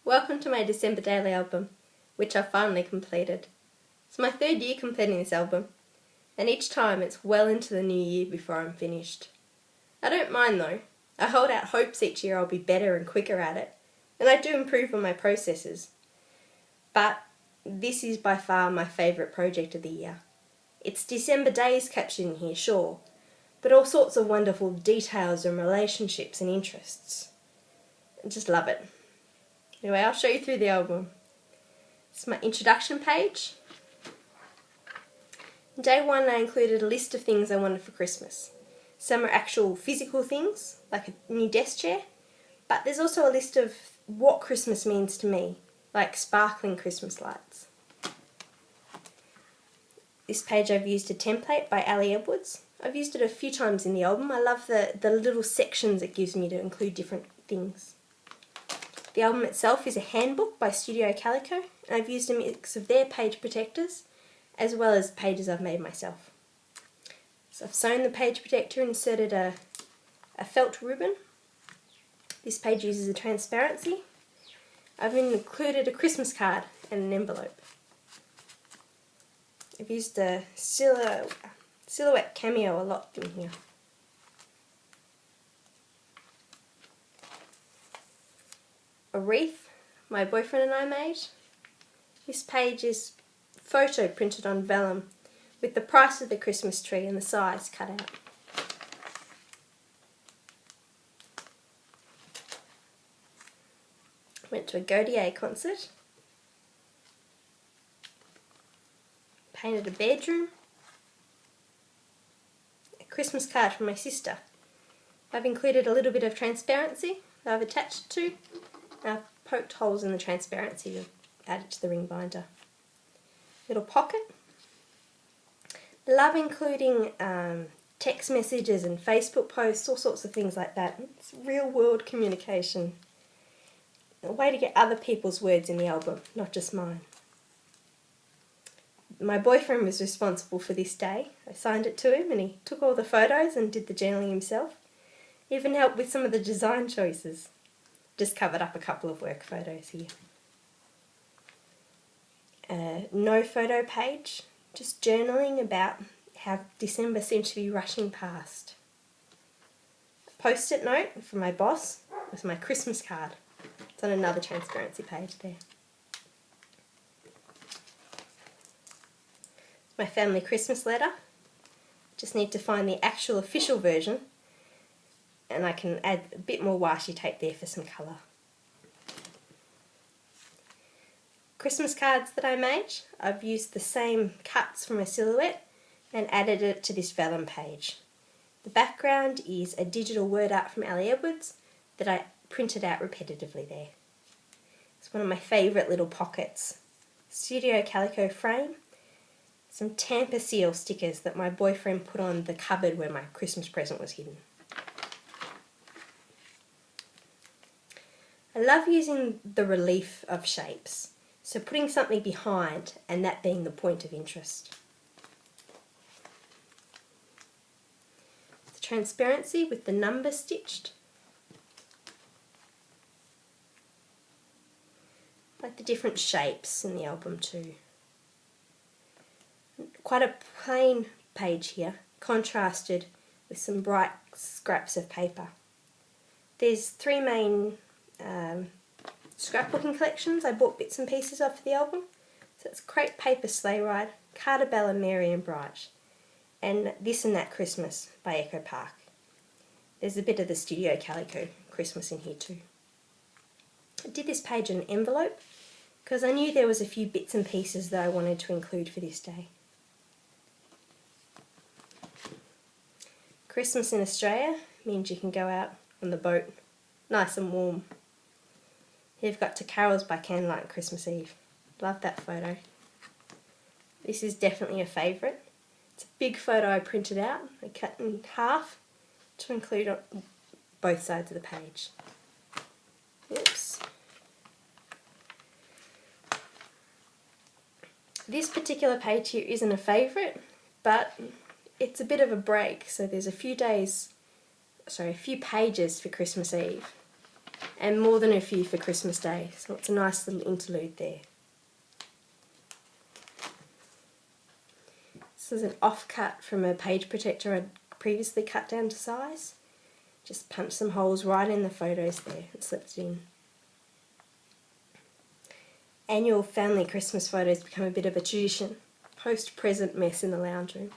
Welcome to my December daily album, which I finally completed. It's my third year completing this album, and each time it's well into the new year before I'm finished. I don't mind though. I hold out hopes each year I'll be better and quicker at it, and I do improve on my processes. But this is by far my favourite project of the year. It's December days captured in here, sure, but all sorts of wonderful details and relationships and interests. I just love it. Anyway, I'll show you through the album. It's my introduction page. On day one, I included a list of things I wanted for Christmas. Some are actual physical things, like a new desk chair, but there's also a list of what Christmas means to me, like sparkling Christmas lights. This page I've used a template by Ali Edwards. I've used it a few times in the album. I love the little sections it gives me to include different things. The album itself is a handbook by Studio Calico, and I've used a mix of their page protectors as well as pages I've made myself. So I've sewn the page protector and inserted a felt ribbon. This page uses a transparency. I've included a Christmas card and an envelope. I've used a silhouette cameo a lot in here. A wreath my boyfriend and I made. This page is photo printed on vellum with the price of the Christmas tree and the size cut out. Went to a Godier concert. Painted a bedroom. A Christmas card from my sister. I've included a little bit of transparency that I've attached to. I've poked holes in the transparency to add it to the ring binder. Little pocket. Love including text messages and Facebook posts, all sorts of things like that. It's real world communication. A way to get other people's words in the album, not just mine. My boyfriend was responsible for this day. I signed it to him and he took all the photos and did the journaling himself. He even helped with some of the design choices. Just covered up a couple of work photos here. No photo page, just journaling about how December seems to be rushing past. A post-it note from my boss with my Christmas card. It's on another transparency page there. My family Christmas letter. Just need to find the actual official version, and I can add a bit more washi tape there for some colour. Christmas cards that I made, I've used the same cuts from a silhouette and added it to this vellum page. The background is a digital word art from Ali Edwards that I printed out repetitively there. It's one of my favourite little pockets. Studio Calico frame, some tamper seal stickers that my boyfriend put on the cupboard where my Christmas present was hidden. I love using the relief of shapes, so putting something behind and that being the point of interest. The transparency with the number stitched. I like the different shapes in the album too. Quite a plain page here, contrasted with some bright scraps of paper. There's three main scrapbooking collections I bought bits and pieces of for the album. So it's Crepe Paper Sleigh Ride, Carter Bella, Merry and Bright, and This and That Christmas by Echo Park. There's a bit of the Studio Calico Christmas in here too. I did this page in an envelope because I knew there was a few bits and pieces that I wanted to include for this day. Christmas in Australia means you can go out on the boat, nice and warm. You've got To Carols by Candlelight on Christmas Eve. Love that photo. This is definitely a favourite. It's a big photo I printed out. I cut in half to include on both sides of the page. Oops. This particular page here isn't a favourite, but it's a bit of a break. So there's a few pages for Christmas Eve. and more than a few for Christmas Day, so it's a nice little interlude there. This is an offcut from a page protector I'd previously cut down to size. Just punched some holes right in the photos there and slipped it in. Annual family Christmas photos become a bit of a tradition. Post-present mess in the lounge room.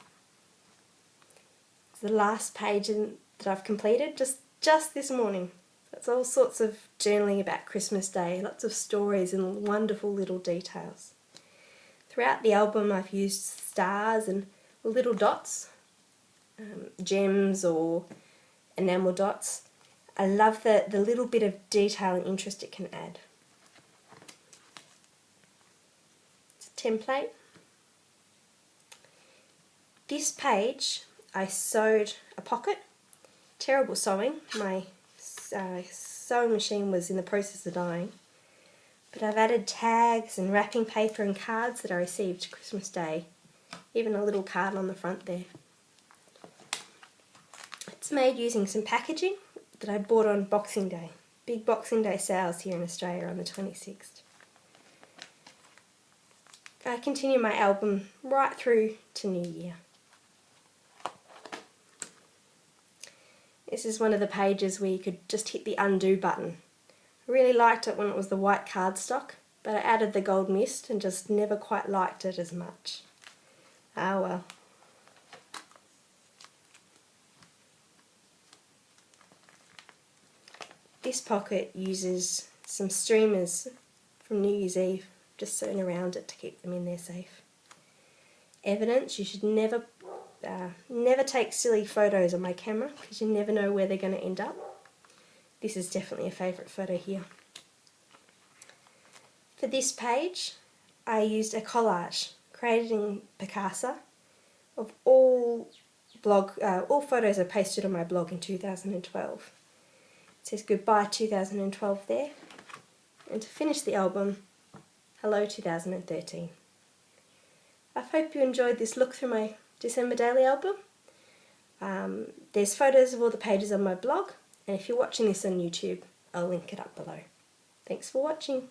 It's the last page that I've completed just this morning. That's all sorts of journaling about Christmas Day, lots of stories and wonderful little details. Throughout the album I've used stars and little dots, gems or enamel dots. I love the little bit of detail and interest it can add. It's a template. This page I sewed a pocket. Terrible sewing. My sewing machine was in the process of dying. But I've added tags and wrapping paper and cards that I received Christmas Day. Even a little card on the front there. It's made using some packaging that I bought on Boxing Day. Big Boxing Day sales here in Australia on the 26th. I continue my album right through to New Year. This is one of the pages where you could just hit the undo button. I really liked it when it was the white cardstock, but I added the gold mist and just never quite liked it as much. Ah well. This pocket uses some streamers from New Year's Eve, just sewn around it to keep them in there safe. Evidence, you should never take silly photos on my camera because you never know where they're going to end up. This is definitely a favourite photo here. For this page, I used a collage created in Picasa of all photos I posted on my blog in 2012. It says goodbye 2012 there. And to finish the album, hello 2013. I hope you enjoyed this look through my December daily album. There's photos of all the pages on my blog, and if you're watching this on YouTube, I'll link it up below. Thanks for watching.